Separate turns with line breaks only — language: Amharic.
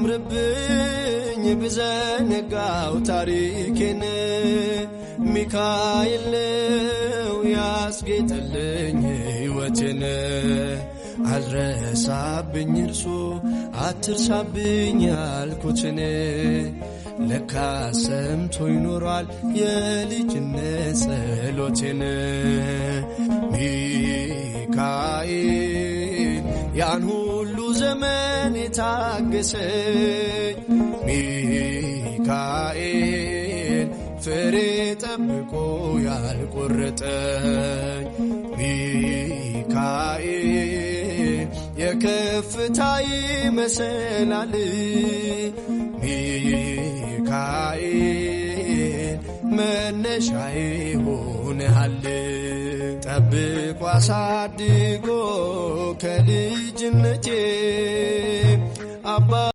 አያምርብኝ ብዘነጋው ታሪኬን ሚካኤል ነው ያስጌጠልኝ ሕይወቴን አልረሳብኝ እርሱ አትርሳብኝ ያልኩትን ለካ ሰምቶ ይኖራል የልጅነት ጸሎቴን ሚካኤል ያን ሁሉ ዘመን የታገሰኝ ሚካኤል ፍሬ ጠብቆ ያልቆረጠኝ ሚካኤል የከፍታዬ መሰላል ሚካኤል መነሻዬ ሆነሃል ጠብቆ አሳድጎ ከልጅነቴ አባ